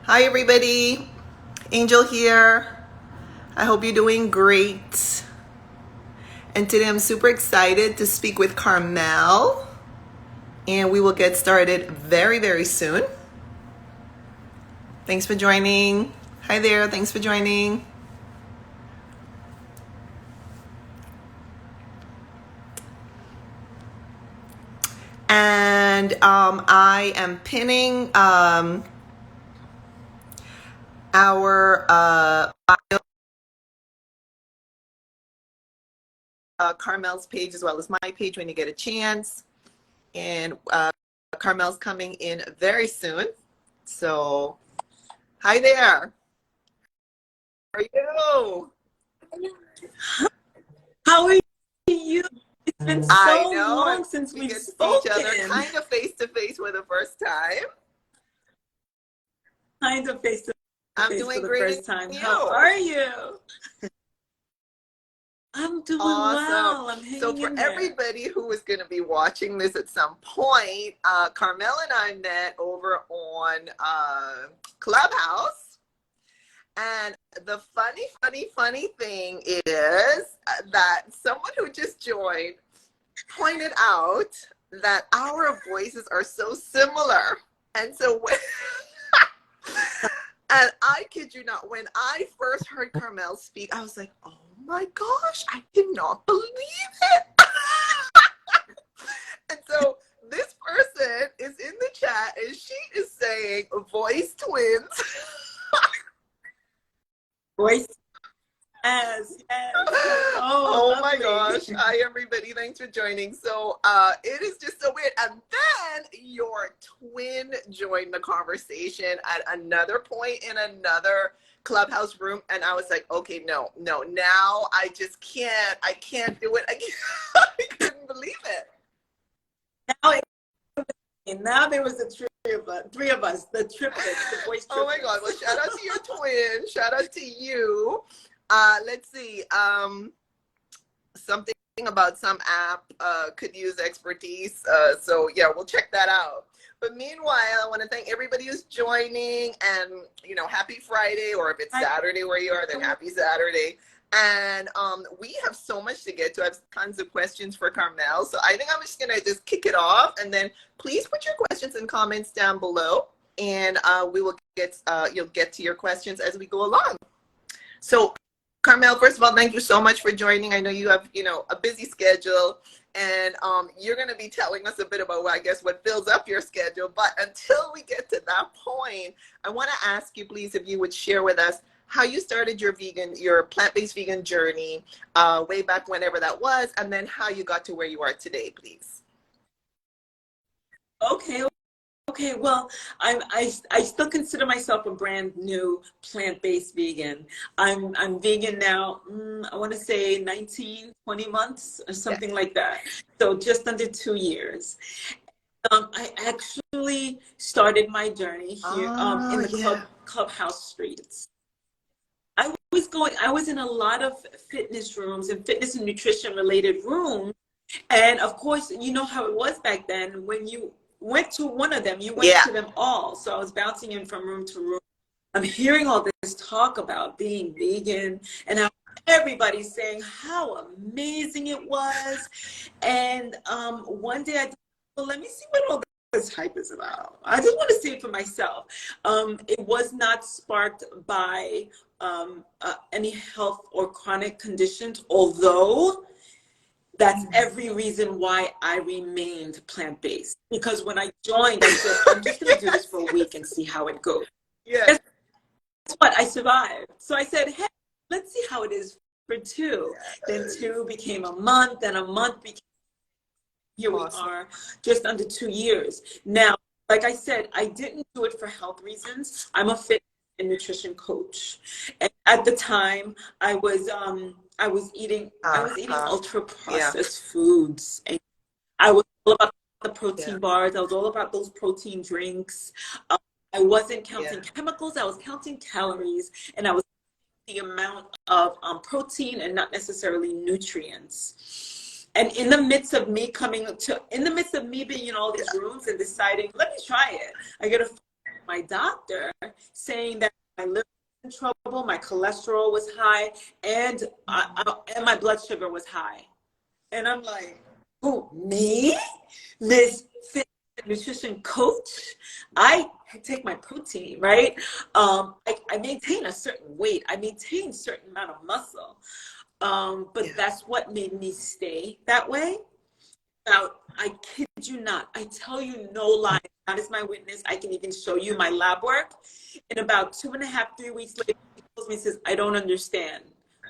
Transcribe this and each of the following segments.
Hi, everybody. Angel here. I hope you're doing great. And today I'm super excited to speak with Carmelle. And we will get started very, very soon. Thanks for joining. Hi there. Thanks for joining. And I am pinning our Carmel's page as well as my page when you get a chance. And Carmel's coming in very soon. So, hi there. How are you? How are you? It's been I so know. long since We we've get to see each other spoken. kind of face to face for the first time. Kind of face to I'm face for doing the great, and first time. How you? are you? I'm doing Awesome. well. I'm So hanging for in there. everybody who is going to be watching this at some point, Carmel and I met over on Clubhouse. And the funny thing is that someone who just joined pointed out that our voices are so similar. And so when, and I kid you not, when I first heard Carmel speak, I was like, oh my gosh, I cannot believe it. And so this person is in the chat and she is saying voice twins. Voice. Yes, yes. Oh my Lovely. gosh. Hi everybody. Thanks for joining. So it is just so weird. And then your twin joined the conversation at another point in another clubhouse room. And I was like, okay, no, now I can't do it. I couldn't believe it. Now, now there was the three of us, the triplets, the voice Oh my triplets. God. Well, shout out to your twin. Shout out to you. Let's see. Something about some app could use expertise. So yeah, we'll check that out. But meanwhile, I want to thank everybody who's joining, and happy Friday, or if it's Saturday where you are, then happy Saturday. And we have so much to get to. I have tons of questions for Carmel, so I think I'm just gonna just kick it off, and then please put your questions and comments down below, and we will you'll get to your questions as we go along. So Carmel, first of all, thank you so much for joining. I know you have, a busy schedule, and you're going to be telling us a bit about, I guess, what fills up your schedule. But until we get to that point, I want to ask you, please, if you would share with us how you started your plant-based vegan journey way back whenever that was, and then how you got to where you are today, please. Okay. Okay, well, I still consider myself a brand new plant-based vegan. I'm vegan now, I want to say 19, 20 months or Yeah. something like that. So just under 2 years. I actually started my journey here in the Yeah. clubhouse streets. I was in a lot of fitness rooms and fitness and nutrition related rooms. And of course, you know how it was back then. When you went to one of them, you went Yeah. to them all. So I was bouncing in from room to room. I'm hearing all this talk about being vegan and how everybody's saying how amazing it was. And one day I thought, well, let me see what all this hype is about. I just want to see it for myself. It was not sparked by any health or chronic conditions, although that's every reason why I remained plant-based. Because when I joined, I said, I'm just going to do this for a week and see how it goes. Yeah. Guess what? I survived. So I said, hey, let's see how it is for 2. Then 2 became a month, and a month became, here we are, just under 2 years. Now, like I said, I didn't do it for health reasons. I'm a fitness and nutrition coach. And at the time, I was eating ultra processed foods. And I was all about the protein bars. I was all about those protein drinks. I wasn't counting chemicals. I was counting calories, and I was the amount of protein and not necessarily nutrients. And in the midst of me being in all these rooms and deciding, let me try it, I get a my doctor saying that my liver was in trouble, my cholesterol was high, and and my blood sugar was high. And I'm like, who, me? This fitness and nutrition coach? I take my protein, right? I maintain a certain weight. I maintain a certain amount of muscle. But that's what made me stay that way. Now, I kid you not. I tell you no lie. God is my witness. I can even show you my lab work. In about 2.5, 3 weeks later, he calls me and says, I don't understand.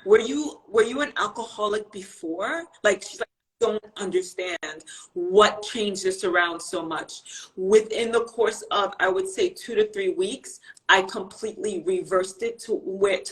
Were you an alcoholic before? Like, she's like, I don't understand what changed this around so much. Within the course of, I would say, 2 to 3 weeks, I completely reversed it to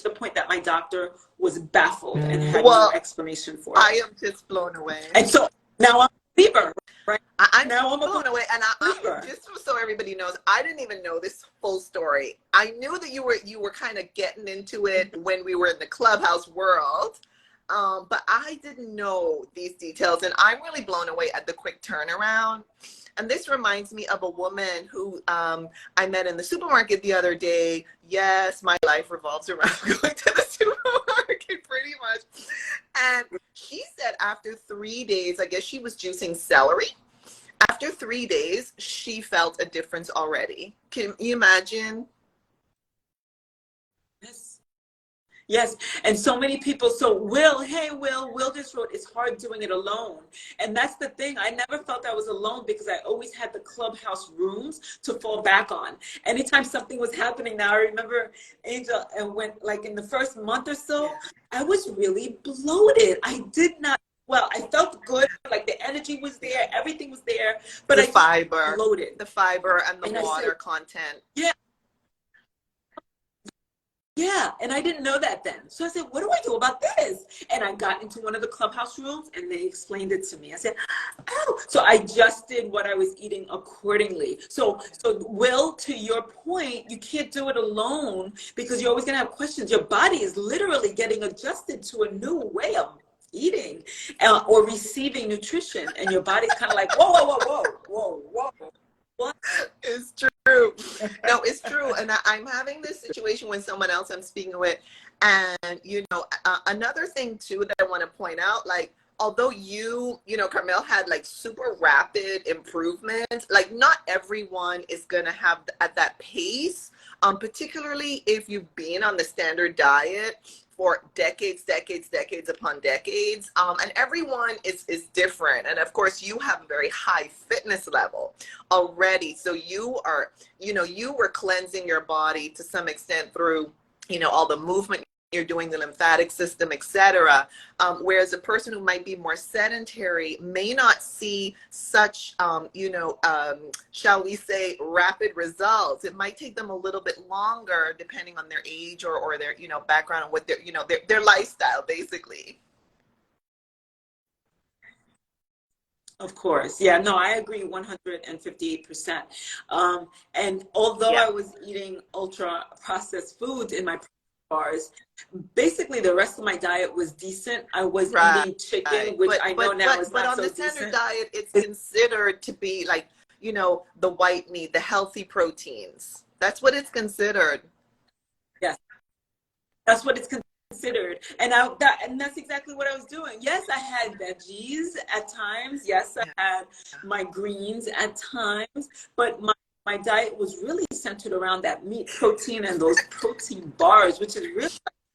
the point that my doctor was baffled and had no explanation for it. I am just blown away. And so now I'm a believer, right? I'm now blown away. And I just so everybody knows, I didn't even know this full story. I knew that you were kind of getting into it when we were in the clubhouse world. But I didn't know these details, and I'm really blown away at the quick turnaround. And this reminds me of a woman who I met in the supermarket the other day. Yes, my life revolves around going to the supermarket pretty much. And she said after 3 days, I guess she was juicing celery. After 3 days, she felt a difference already. Can you imagine? Yes. And so many people, so Will just wrote, it's hard doing it alone. And that's the thing. I never felt I was alone because I always had the clubhouse rooms to fall back on. Anytime something was happening, now I remember Angel, and when like in the first month or so, I was really bloated. I did not, well, I felt good, like the energy was there, everything was there, but I fiber, bloated. The fiber and the water content. Yeah. Yeah, and I didn't know that then. So I said, what do I do about this? And I got into one of the clubhouse rooms and they explained it to me. I said, oh, so I adjusted what I was eating accordingly. So Will, to your point, you can't do it alone because you're always gonna have questions. Your body is literally getting adjusted to a new way of eating or receiving nutrition. And your body's kind of like, whoa, whoa, whoa, whoa, whoa, whoa. What? It's true. No, it's true. And I'm having this situation with someone else I'm speaking with. And, another thing too that I want to point out, like, although Carmelle had like super rapid improvement, like not everyone is going to have at that pace, particularly if you've been on the standard diet for decades upon decades. And everyone is different. And of course you have a very high fitness level already. So you were cleansing your body to some extent through, all the movement you're doing, the lymphatic system, etc. Whereas a person who might be more sedentary may not see such, shall we say, rapid results. It might take them a little bit longer, depending on their age or their, background and what their lifestyle, basically. Of course. Yeah, no, I agree 158%. And although I was eating ultra processed foods in my bars, basically the rest of my diet was decent. I was eating chicken, which I know now is not so decent. But on the standard diet, it's considered to be like, the white meat, the healthy proteins. That's what it's considered. Yes, that's what it's considered. And that's exactly what I was doing. Yes, I had veggies at times. Yes, I had my greens at times, but my diet was really centered around that meat protein and those protein bars, which is really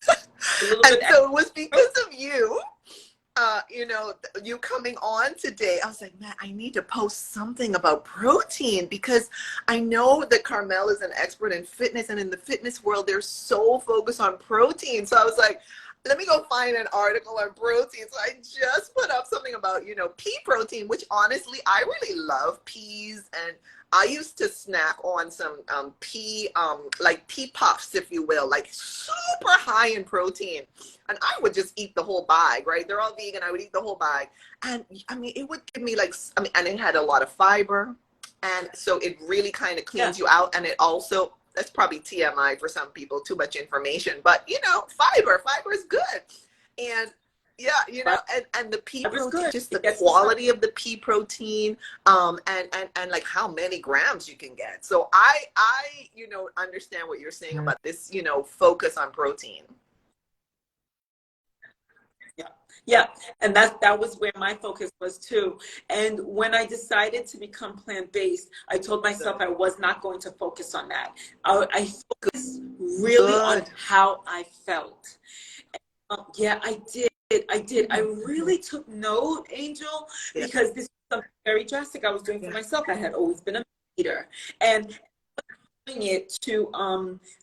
a little bit. So it was because of you, you coming on today. I was like, man, I need to post something about protein because I know that Carmelle is an expert in fitness, and in the fitness world, they're so focused on protein. So I was like, let me go find an article on protein. So I just put up something about, pea protein, which honestly, I really love peas. And I used to snack on some pea puffs, if you will, like super high in protein. And I would just eat the whole bag, right? They're all vegan. I would eat the whole bag. And I mean, it would give me and it had a lot of fiber. And so it really kind of cleans you out. And it also, that's probably TMI for some people, too much information, but fiber is good. And Yeah, you know, and the pea Fiber's protein, good. just the It gets the sun. quality of the pea protein, and like how many grams you can get. So you know, understand what you're saying about this, you know, focus on protein. Yeah. Yeah. And that was where my focus was too. And when I decided to become plant-based, I told myself I was not going to focus on that. I focused really on Good. how I felt. Yeah, I did. I did. I really took note, Angel, Yeah. because this was something very drastic I was doing for myself. I had always been a eater. And doing it to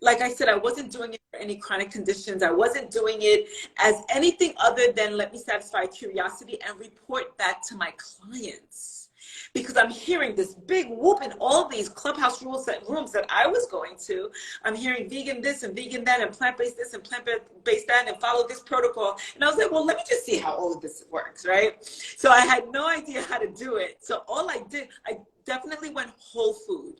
like I said, I wasn't doing it for any chronic conditions. I wasn't doing it as anything other than let me satisfy curiosity and report back to my clients. Because I'm hearing this big whoop in all these clubhouse rooms that I was going to. I'm hearing vegan this and vegan that and plant-based this and plant-based that and follow this protocol. And I was like, well, let me just see how all of this works, right? So I had no idea how to do it. So all I did, I definitely went whole food.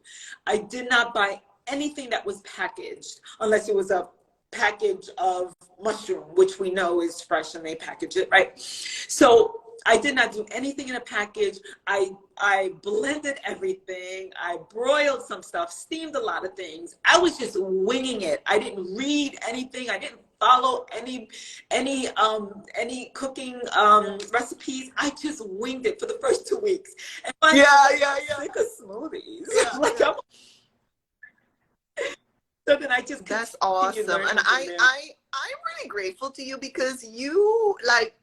I did not buy anything that was packaged unless it was a package of mushroom, which we know is fresh and they package it, right? So I did not do anything in a package. I blended everything. I broiled some stuff, steamed a lot of things. I was just winging it. I didn't read anything. I didn't follow any cooking recipes. I just winged it for the first 2 weeks. And finally, Yeah. sick of smoothies. Yeah. Like Yeah. so then I just That's continued awesome. And learning from there. I'm really grateful to you because you like,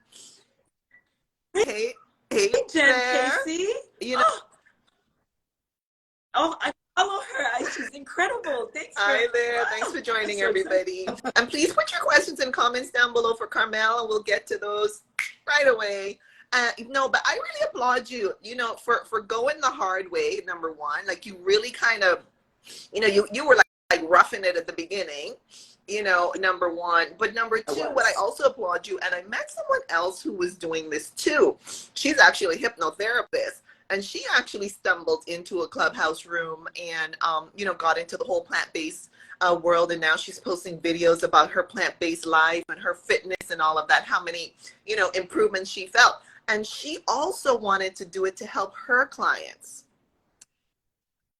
hey, hey Hey, Jen there, Casey. you know. Oh, I follow her. She's incredible. Thanks for, Hi there. Thanks wow. for I'm joining, so excited. everybody. And please put your questions and comments down below for Carmelle, and we'll get to those right away. No, but I really applaud you, you know, for going the hard way, number one. Like, you really kind of, you know, you were like roughing it at the beginning, you know, number one. But number two, what I also applaud you, and I met someone else who was doing this too. She's actually a hypnotherapist. And she actually stumbled into a clubhouse room and, you know, got into the whole plant-based world. And now she's posting videos about her plant-based life and her fitness and all of that, how many, you know, improvements she felt. And she also wanted to do it to help her clients.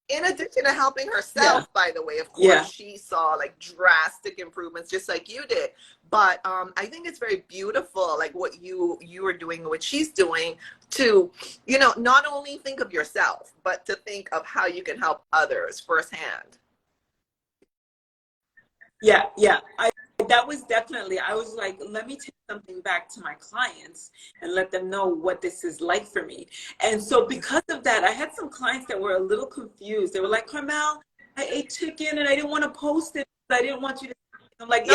In addition to helping herself, by the way, of course, she saw like drastic improvements, just like you did. But I think it's very beautiful, like what you are doing, what she's doing, to, you know, not only think of yourself, but to think of how you can help others firsthand. Yeah. That was definitely, I was like, let me take something back to my clients and let them know what this is like for me. And so because of that, I had some clients that were a little confused. They were like, Carmelle, I ate chicken and I didn't want to post it. I didn't want you to. I'm like, no.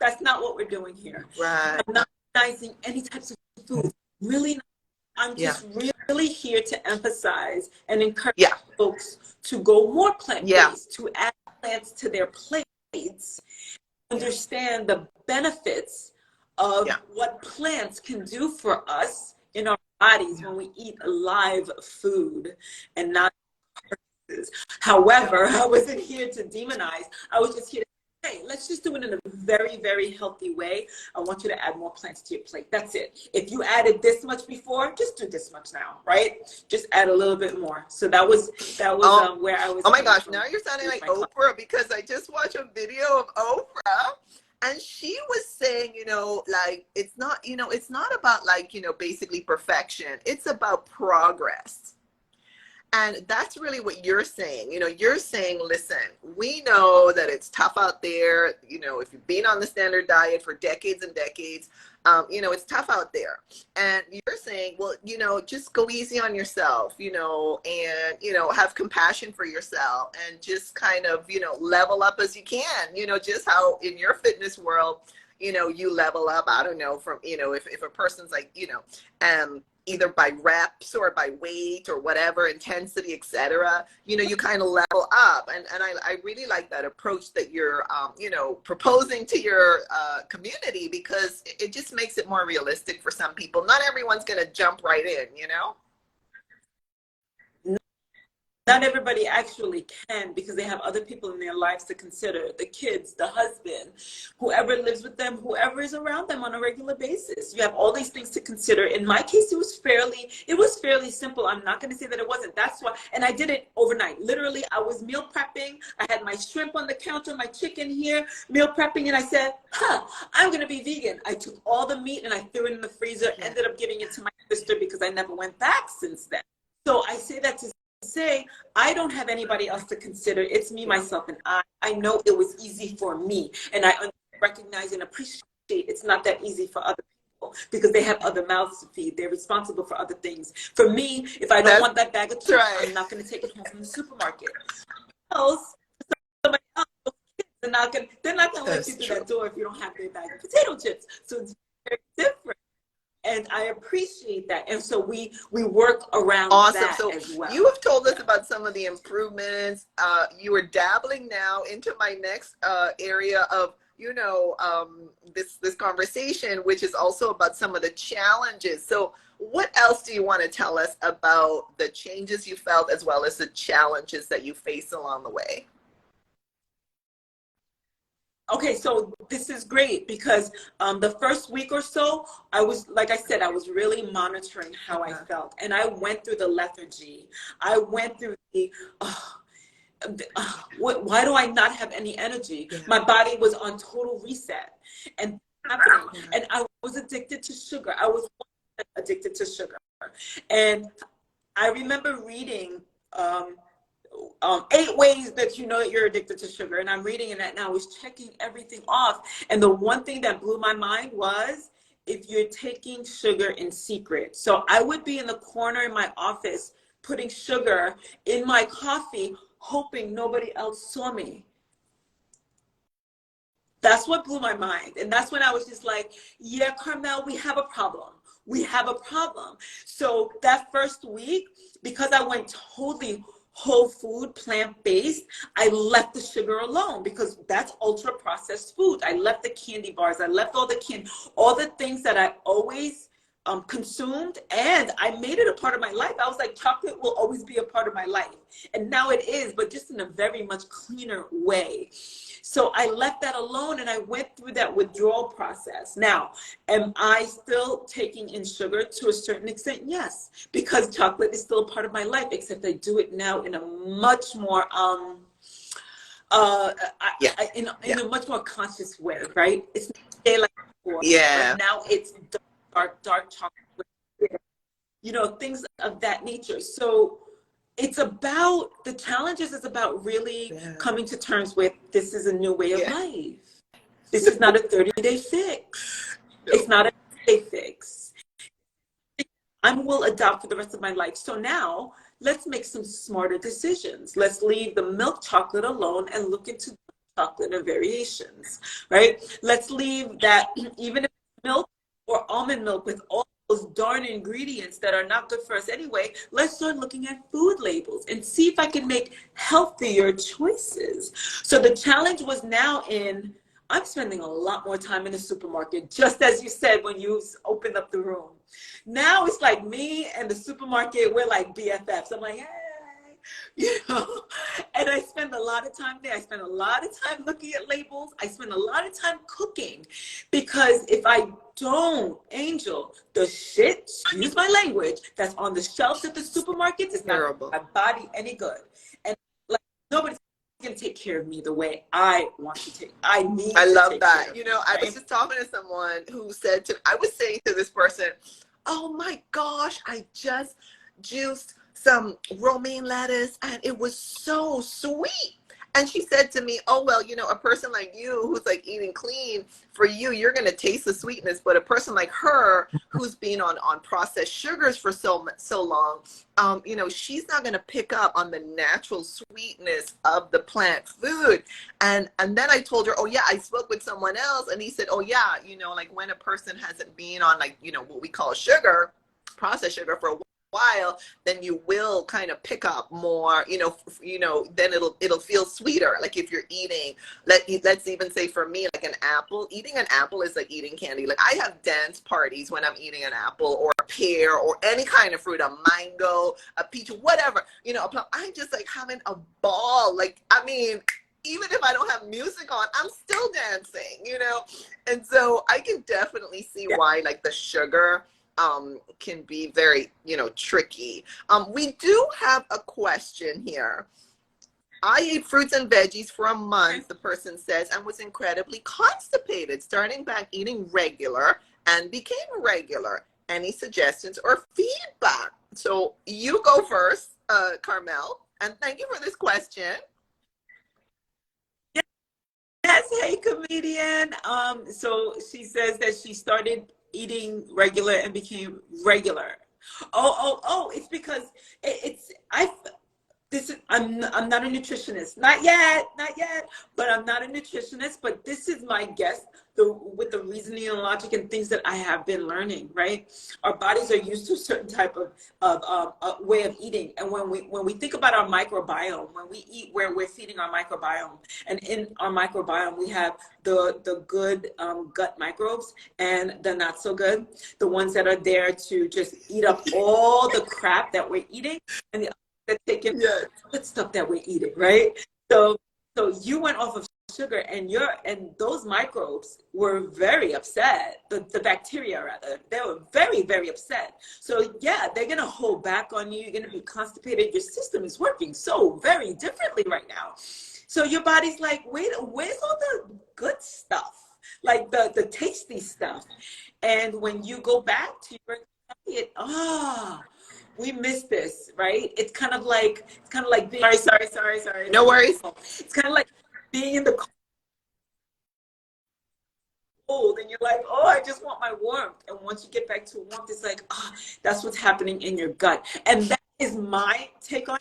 That's not what we're doing here. Right. I'm not demonizing any types of food. Really, I'm just really here to emphasize and encourage folks to go more plant-based, to add plants to their plates, understand the benefits of what plants can do for us in our bodies when we eat live food and not purposes. However, I wasn't here to demonize. I was just here to say, let's just do it in a very, very healthy way. I want you to add more plants to your plate. That's it. If you added this much before, just do this much now, right? Just add a little bit more. So that was where I was. Oh my gosh, now you're sounding like Oprah, because I just watched a video of Oprah. And she was saying, you know, like, it's not, you know, it's not about like, you know, basically perfection. It's about progress. And that's really what you're saying. You know, you're saying, listen, we know that it's tough out there. You know, if you've been on the standard diet for decades and decades, you know, it's tough out there. And you're saying, well, you know, just go easy on yourself, you know, and, you know, have compassion for yourself and just kind of, you know, level up as you can, you know, just how in your fitness world, you know, you level up, I don't know, from, you know, if a person's like, you know, either by reps or by weight or whatever, intensity, etc., you know, you kind of level up. And I really like that approach that you're, you know, proposing to your community, because it just makes it more realistic for some people. Not everyone's going to jump right in, you know? not everybody actually can, because they have other people in their lives to consider, the kids, the husband, whoever lives with them, whoever is around them on a regular basis. You have all these things to consider. In my case, it was fairly simple. I'm not going to say that it wasn't. That's why, and I did it overnight. Literally, I was meal prepping. I had my shrimp on the counter, my chicken here, meal prepping, and I said, I'm going to be vegan. I took all the meat and I threw it in the freezer, ended up giving it to my sister because I never went back since then. So I say that to say, I don't have anybody else to consider. It's me, myself, and I know it was easy for me, and I recognize and appreciate it's not that easy for other people, because they have other mouths to feed. They're responsible for other things. For me, if I don't want that bag of chips, I'm not going to take it home from the supermarket. Somebody else, they're not going to let you through that door if you don't have their bag of potato chips. So it's very different. And I appreciate that. And so we work around that so as well. You have told us about some of the improvements. You are dabbling now into my next area of, this conversation, which is also about some of the challenges. So what else do you want to tell us about the changes you felt, as well as the challenges that you face along the way? Okay, so this is great, because the first week or so, I was, like I said, I was really monitoring how I felt. And I went through the lethargy. I went through the, why do I not have any energy? Yeah. My body was on total reset. And happening. And I was addicted to sugar. I was addicted to sugar. And I remember reading 8 ways that you know that you're addicted to sugar. And I'm reading it, and I was checking everything off. And the one thing that blew my mind was, if you're taking sugar in secret. So I would be in the corner in my office putting sugar in my coffee, hoping nobody else saw me. That's what blew my mind. And that's when I was just like, yeah, Carmelle, we have a problem. We have a problem. So that first week, because I went totally whole food, plant-based, I left the sugar alone, because that's ultra processed food. I left the candy bars. I left all the things that I always consumed, and I made it a part of my life. I was like, chocolate will always be a part of my life. And now it is, but just in a very much cleaner way. So I left that alone, and I went through that withdrawal process. Now, am I still taking in sugar to a certain extent? Yes, because chocolate is still a part of my life, except I do it now in a much more in a much more conscious way, right? It's not like before. But now it's dark chocolate, things of that nature. So it's about, the challenges is about really coming to terms with, this is a new way of life. This is not a 30-day fix. It's not a day fix. I will adopt for the rest of my life. So now let's make some smarter decisions. Let's leave the milk chocolate alone and look into chocolate and variations, right? Let's leave that, even if milk or almond milk with all those darn ingredients that are not good for us anyway, let's start looking at food labels and see if I can make healthier choices. So the challenge was now I'm spending a lot more time in the supermarket, just as you said when you opened up the room. Now it's like me and the supermarket, we're like BFFs. I'm like, hey, and I spend a lot of time there. I spend a lot of time looking at labels. I spend a lot of time cooking, because if I don't, Angel, the shit, excuse my language, that's on the shelves at the supermarket is not my body any good. And like, nobody's gonna take care of me the way I want to take. I love that. I was just talking to someone who said I was saying to this person, oh my gosh, I just juiced some romaine lettuce and it was so sweet. And she said to me, oh, well, a person like you who's like eating clean, for you're going to taste the sweetness. But a person like her who's been on processed sugars for so long, she's not going to pick up on the natural sweetness of the plant food. And then I told her, oh, yeah, I spoke with someone else. And he said, oh, yeah, like when a person hasn't been on what we call sugar, processed sugar for a while, then you will kind of pick up more, then it'll feel sweeter. Like if you're eating, let's even say for me, like an apple, eating an apple is like eating candy. Like I have dance parties when I'm eating an apple, or pear or any kind of fruit, a mango, a peach, whatever, you know, a plum. I'm just like having a ball. Like, I mean, even if I don't have music on, I'm still dancing, you know? And so I can definitely see why like the sugar can be very, you know, tricky. We do have a question here. I ate fruits and veggies for a month, the person says, and was incredibly constipated, starting back eating regular and became regular. Any suggestions or feedback? So you go first, Carmelle, and thank you for this question. Yes, hey comedian. So she says that she started eating regular and became regular. Oh, it's because it's I this is I'm not a nutritionist, not yet, but I'm not a nutritionist, but this is my guess, with the reasoning and logic and things that I have been learning, right? Our bodies are used to a certain type of way of eating, and when we think about our microbiome, when we eat, where we're feeding our microbiome, and in our microbiome we have the good gut microbes and the not so good, the ones that are there to just eat up all the crap that we're eating, and the that taking good stuff that we're eating, right? So you went off of sugar, and those microbes were very upset. The bacteria, rather, they were very, very upset. So yeah, they're gonna hold back on you. You're gonna be constipated. Your system is working so very differently right now. So your body's like, wait, where's all the good stuff? Like the tasty stuff. And when you go back to your diet, we miss this, right? It's kind of like being, sorry. No worries. It's kind of like being in the cold, and you're like, oh, I just want my warmth. And once you get back to warmth, it's like, that's what's happening in your gut. And that is my take on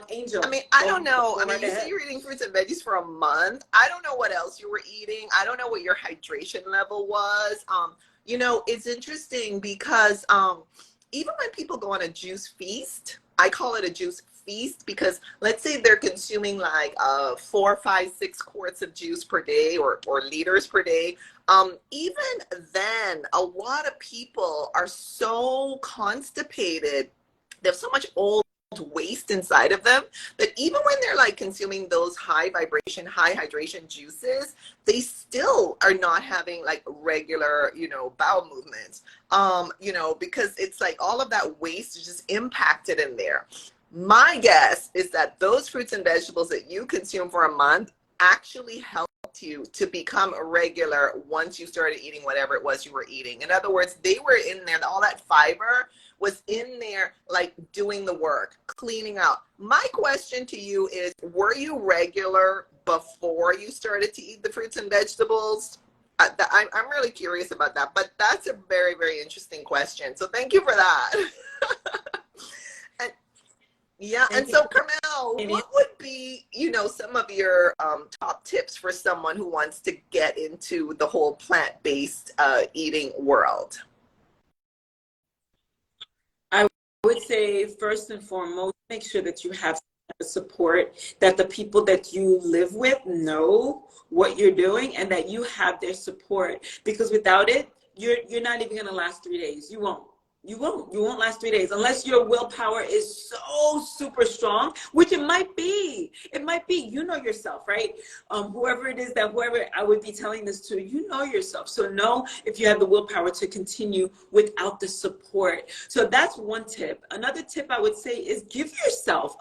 Angel. I mean, I don't know. I mean, you say you're eating fruits and veggies for a month. I don't know what else you were eating. I don't know what your hydration level was. You know, it's interesting because even when people go on a juice feast, I call it a juice feast because let's say they're consuming like 4, 5, 6 quarts of juice per day or liters per day. Even then, a lot of people are so constipated. They have so much old waste inside of them that even when they're like consuming those high vibration, high hydration juices, they still are not having like regular, you know, bowel movements, you know, because it's like all of that waste is just impacted in there. My guess is that those fruits and vegetables that you consume for a month actually helped you to become regular once you started eating whatever it was you were eating. In other words, they were in there, all that fiber was in there, like doing the work, cleaning out. My question to you is, were you regular before you started to eat the fruits and vegetables? I'm really curious about that, but that's a very, very interesting question. So thank you for that. And so Carmelle, what would be, you know, some of your top tips for someone who wants to get into the whole plant-based eating world? I would say first and foremost, make sure that you have support, that the people that you live with know what you're doing and that you have their support, because without it, you're not even going to last 3 days. You won't last 3 days unless your willpower is so super strong, which it might be, you know yourself, right? Whoever it is whoever I would be telling this to, you know yourself. So know if you have the willpower to continue without the support. So that's one tip. Another tip I would say is give yourself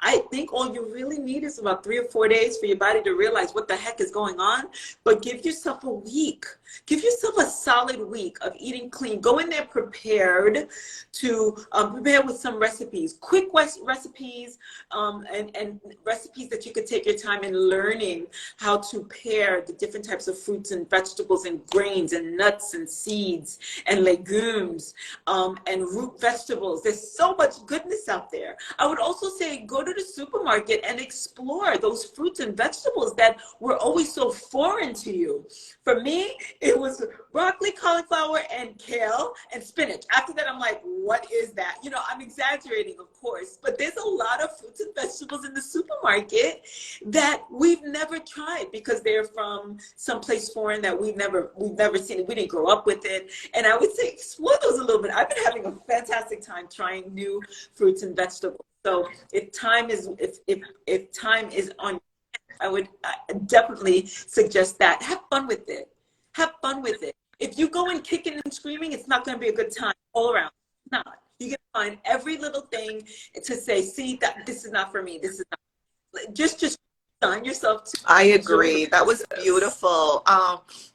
I think all you really need is about 3 or 4 days for your body to realize what the heck is going on. But give yourself a week. Give yourself a solid week of eating clean. Go in there prepared to prepare with some recipes, quick recipes, and recipes that you could take your time in learning how to pair the different types of fruits and vegetables and grains and nuts and seeds and legumes and root vegetables. There's so much goodness out there. I would also say go to the supermarket and explore those fruits and vegetables that were always so foreign to you. For me, it was broccoli, cauliflower, and kale, and spinach. spinach. After that, I'm like, what is that? You know, I'm exaggerating, of course, but there's a lot of fruits and vegetables in the supermarket that we've never tried because they're from someplace foreign that we've never seen it. We didn't grow up with it. And I would say explore those a little bit. I've been having a fantastic time trying new fruits and vegetables. So if time is on, I would definitely suggest that. Have fun with it. Have fun with it. If you go in kicking and screaming, it's not going to be a good time all around. It's not. You're going to find every little thing to say, see, that this is not for me. This is not. Just sign yourself to. I agree. That was beautiful.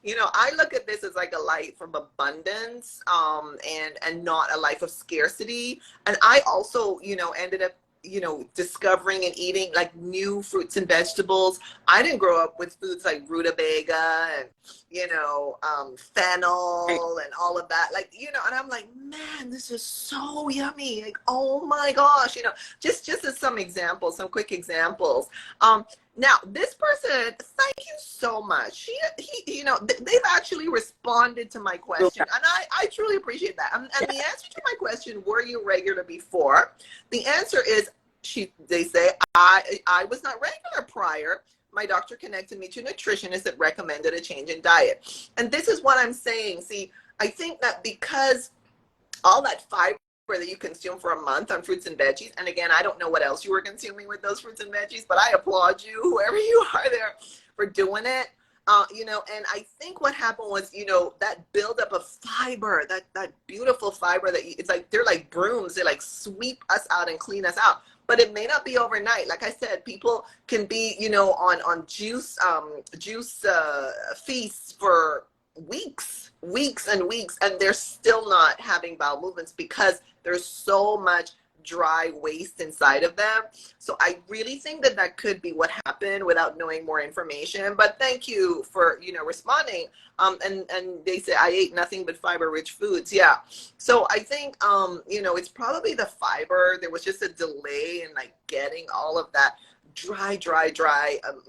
You know, I look at this as like a life of abundance, and not a life of scarcity. And I also, you know, ended up, you know, discovering and eating like new fruits and vegetables. I didn't grow up with foods like rutabaga and, you know, fennel and all of that. Like, you know, and I'm like, man, this is so yummy. Like, oh my gosh, you know, just as some examples, some quick examples. Now, this person, thank you so much. He, you know, they've actually responded to my question, and I truly appreciate that. And the answer to my question, were you regular before? The answer is, they say, I was not regular prior. My doctor connected me to a nutritionist that recommended a change in diet. And this is what I'm saying. See, I think that because all that fiber that you consume for a month on fruits and veggies, and again, I don't know what else you were consuming with those fruits and veggies, but I applaud you, whoever you are there, for doing it. You know, and I think what happened was, you know, that buildup of fiber, that beautiful fiber that it's like, they're like brooms, they like sweep us out and clean us out. But it may not be overnight. Like I said, people can be, you know, on juice feasts for weeks and weeks, and they're still not having bowel movements because there's so much dry waste inside of them. So I really think that that could be what happened without knowing more information. But thank you for, you know, responding. And they say I ate nothing but fiber rich foods. Yeah. So I think, you know, it's probably the fiber. There was just a delay in like getting all of that dry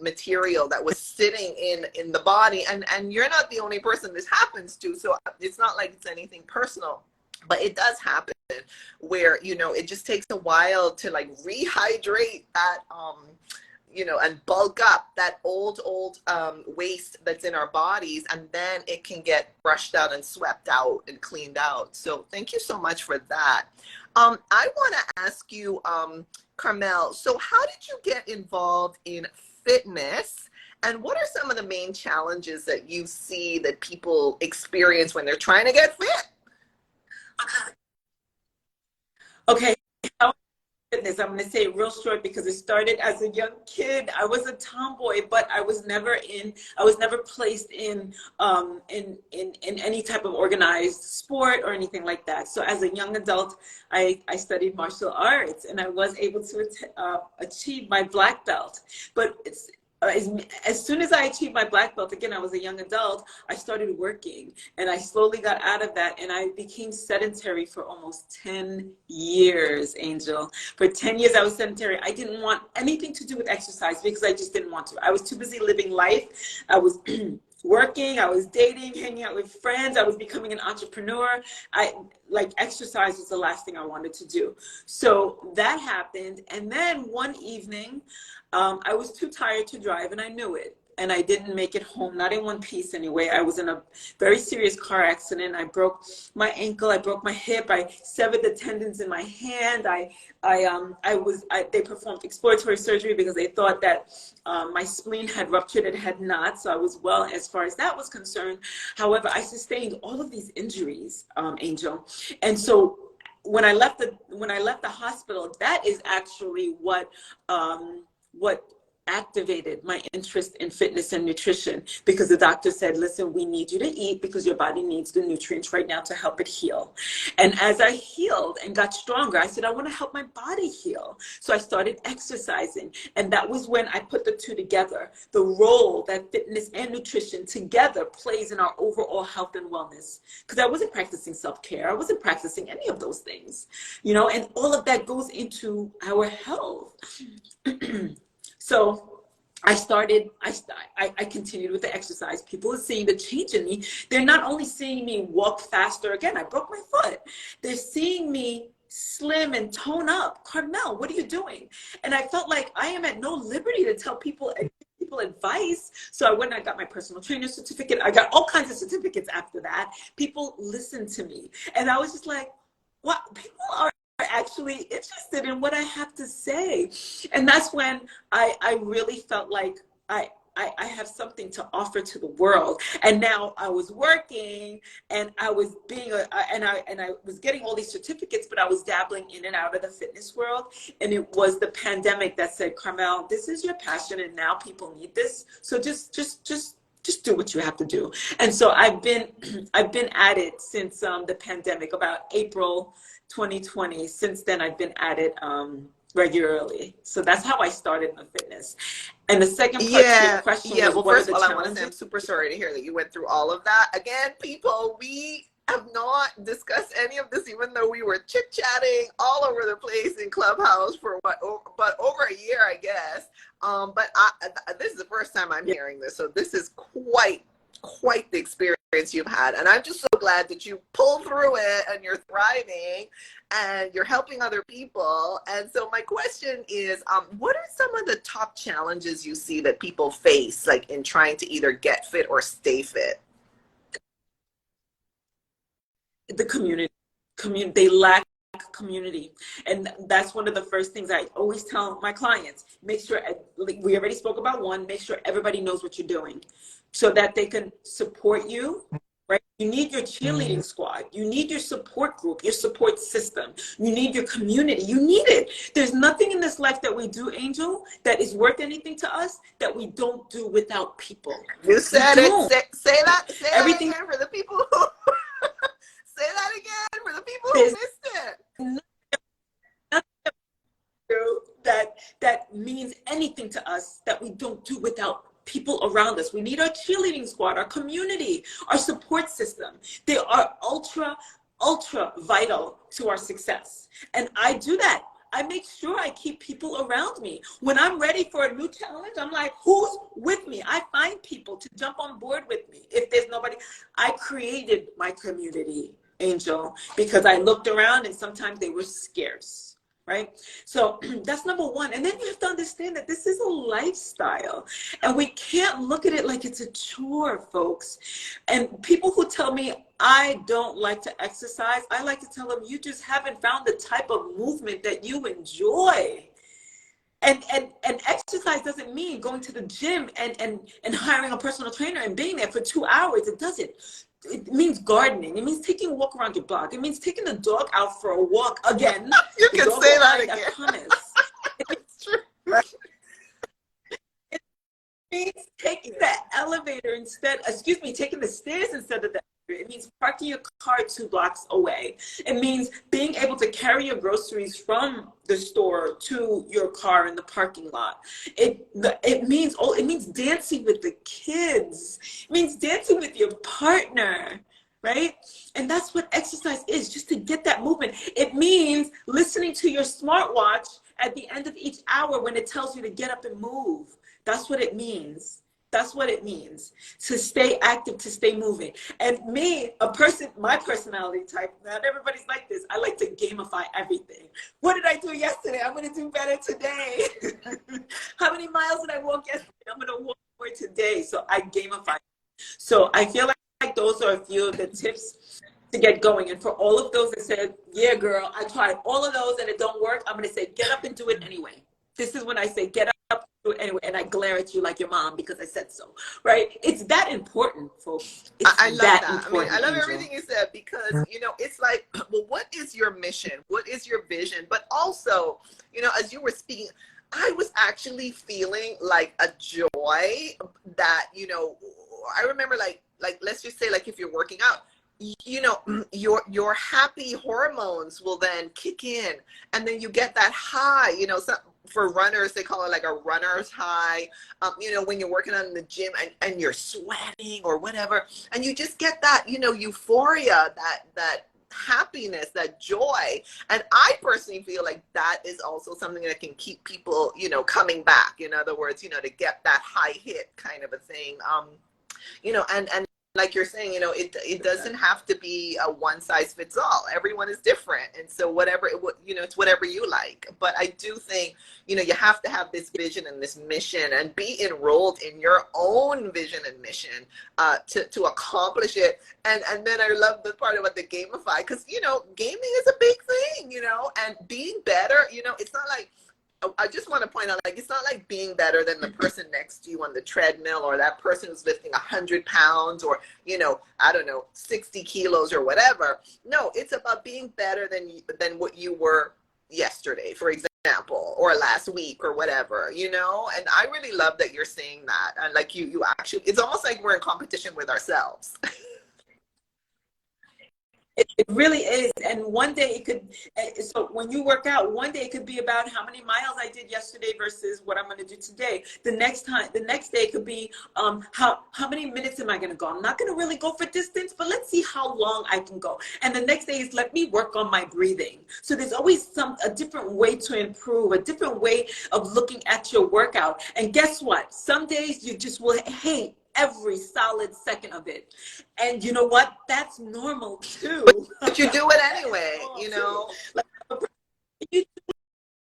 material that was sitting in the body. And you're not the only person this happens to. So it's not like it's anything personal. But it does happen where, you know, it just takes a while to like rehydrate that, you know, and bulk up that old waste that's in our bodies. And then it can get brushed out and swept out and cleaned out. So thank you so much for that. I want to ask you, Carmelle, so how did you get involved in fitness? And what are some of the main challenges that you see that people experience when they're trying to get fit? Okay, fitness. I'm going to say it real short because it started as a young kid. I was a tomboy, but I was never placed in any type of organized sport or anything like that. So as a young adult, I studied martial arts, and I was able to achieve my black belt. But it's as soon as I achieved my black belt, again, I was a young adult, I started working, and I slowly got out of that, and I became sedentary for almost 10 years, Angel. For 10 years, I was sedentary. I didn't want anything to do with exercise because I just didn't want to. I was too busy living life. I was working, I was dating, hanging out with friends, I was becoming an entrepreneur. Exercise was the last thing I wanted to do. So that happened. And then one evening, I was too tired to drive, and I knew it. And I didn't make it home, not in one piece anyway. I was in a very serious car accident. I broke my ankle, I broke my hip, I severed the tendons in my hand. They performed exploratory surgery because they thought that my spleen had ruptured. It had not, so I was well as far as that was concerned. However, I sustained all of these injuries, Angel. And so when I left the hospital, that is actually what activated my interest in fitness and nutrition, because the doctor said, listen, we need you to eat because your body needs the nutrients right now to help it heal. And as I healed and got stronger, I said, I want to help my body heal. So I started exercising. And that was when I put the two together, the role that fitness and nutrition together plays in our overall health and wellness. Because I wasn't practicing self-care. I wasn't practicing any of those things, you know, and all of that goes into our health. So I continued with the exercise. People are seeing the change in me. They're not only seeing me walk faster again, I broke my foot. They're seeing me slim and tone up. Carmelle, what are you doing? And I felt like I am at no liberty to tell people advice. So I went and I got my personal trainer certificate. I got all kinds of certificates after that. People listened to me. And I was just like, what? People are actually interested in what I have to say. And that's when I really felt like I have something to offer to the world. And now I was working and I was I was getting all these certificates, but I was dabbling in and out of the fitness world. And it was the pandemic that said, Carmelle, this is your passion and now people need this. So just do what you have to do. And so I've been at it since the pandemic, about April 2020. Since then, I've been at it regularly. So that's how I started my fitness. And the second part to your question was, well, what first are of the all, I want to say I'm challenges? super sorry to hear that you went through all of that. Again, people, we have not discussed any of this, even though we were chit-chatting all over the place in Clubhouse for but over a year, I guess. But this is the first time I'm hearing this, so this is quite the experience you've had, and I'm just so glad that you pulled through it and you're thriving and you're helping other people. And so my question is, what are some of the top challenges you see that people face, like in trying to either get fit or stay fit? The community, they lack community. And that's one of the first things I always tell my clients. Make sure, like we already spoke about one, make sure everybody knows what you're doing so that they can support you, right? You need your cheerleading squad. You need your support group, your support system. You need your community. You need it. There's nothing in this life that we do, Angel, that is worth anything to us that we don't do without people. You said it. Say that Everything again for the people who say that again for the people who missed it. That means anything to us that we don't do without people around us. We need our cheerleading squad, our community, our support system. They are ultra vital to our success. And I do that. I make sure I keep people around me. When I'm ready for a new challenge, I'm like, who's with me? I find people to jump on board with me. If there's nobody, I created my community, Angel, because I looked around and sometimes they were scarce. Right? So that's number one. And then you have to understand that this is a lifestyle and we can't look at it like it's a chore, folks. And people who tell me I don't like to exercise, I like to tell them you just haven't found the type of movement that you enjoy. And exercise doesn't mean going to the gym and hiring a personal trainer and being there for 2 hours. It doesn't. It means gardening. It means taking a walk around your block. It means taking the dog out for a walk again. You can say that again. I promise. It's true. It means taking the elevator instead, taking the stairs instead of the elevator. It means parking your car 2 blocks away. It means being able to carry your groceries from the store to your car in the parking lot. It means dancing with the kids. It means dancing with your partner, right? And that's what exercise is, just to get that movement. It means listening to your smartwatch at the end of each hour when it tells you to get up and move. That's what it means. That's what it means, to stay active, to stay moving. And me, my personality type, not everybody's like this. I like to gamify everything. What did I do yesterday? I'm going to do better today. How many miles did I walk yesterday? I'm going to walk more today. So I gamify. So I feel like those are a few of the tips to get going. And for all of those that said, yeah, girl, I tried all of those and it don't work, I'm going to say, get up and do it anyway. This is when I say, get up anyway, and I glare at you like your mom because I said so, right? It's that important, folks. I love that. I mean, I love everything you said because, it's like, well, what is your mission? What is your vision? But also, as you were speaking, I was actually feeling like a joy that, I remember like, let's just say, like, if you're working out, your happy hormones will then kick in and then you get that high, for runners, they call it like a runner's high, when you're working on in the gym and you're sweating or whatever, and you just get that, euphoria, that happiness, that joy. And I personally feel like that is also something that can keep people, you know, coming back. In other words, you know, to get that high hit kind of a thing. You know, and like you're saying, you know, it doesn't have to be a one size fits all. Everyone is different, and so whatever you know, it's whatever you like. But I do think, you know, you have to have this vision and this mission, and be enrolled in your own vision and mission to accomplish it. And then I love the part about the gamify, because you know, gaming is a big thing, you know, and being better. You know, it's not like, I just want to point out, like, it's not like being better than the person next to you on the treadmill, or that person who's lifting 100 pounds, or, you know, I don't know, 60 kilos or whatever. No, it's about being better than what you were yesterday, for example, or last week or whatever, you know. And I really love that you're saying that. And like you actually, it's almost like we're in competition with ourselves. It really is. And one day it could, so when you work out, one day it could be about how many miles I did yesterday versus what I'm going to do today. The next day it could be how many minutes am I going to go? I'm not going to really go for distance, but let's see how long I can go. And the next day is, let me work on my breathing. So there's always a different way to improve, a different way of looking at your workout. And guess what? Some days you just will hate every solid second of it. And you know what? That's normal too. But you do it anyway, you know. Like, you do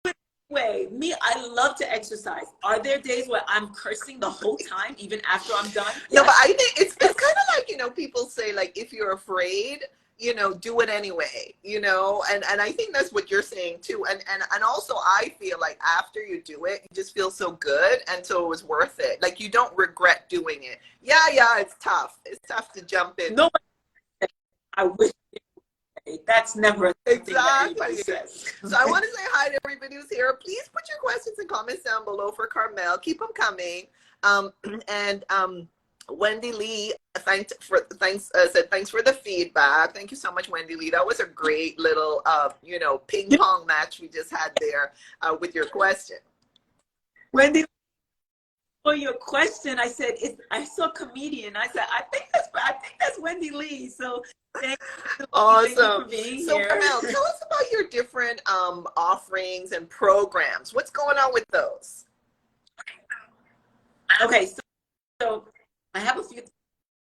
it anyway. Me, I love to exercise. Are there days where I'm cursing the whole time, even after I'm done? No, but I think it's kind of like, you know, people say, like, if you're afraid, you know, do it anyway, you know, and I think that's what you're saying too. And also I feel like after you do it, you just feel so good. And so it was worth it. Like, you don't regret doing it. Yeah, it's tough. It's tough to jump in. No, I wish. That's never a thing that Exactly. anybody says. So I want to say hi to everybody who's here. Please put your questions and comments down below for Carmelle. Keep them coming. Wendy Lee, said thanks for the feedback. Thank you so much, Wendy Lee. That was a great little you know, ping pong match we just had there with your question. Wendy, for your question, I said I saw comedian. I said I think that's Wendy Lee. So thank you. Awesome. Thank you for being so here. Carmelle, tell us about your different offerings and programs. What's going on with those? Okay, so I have a few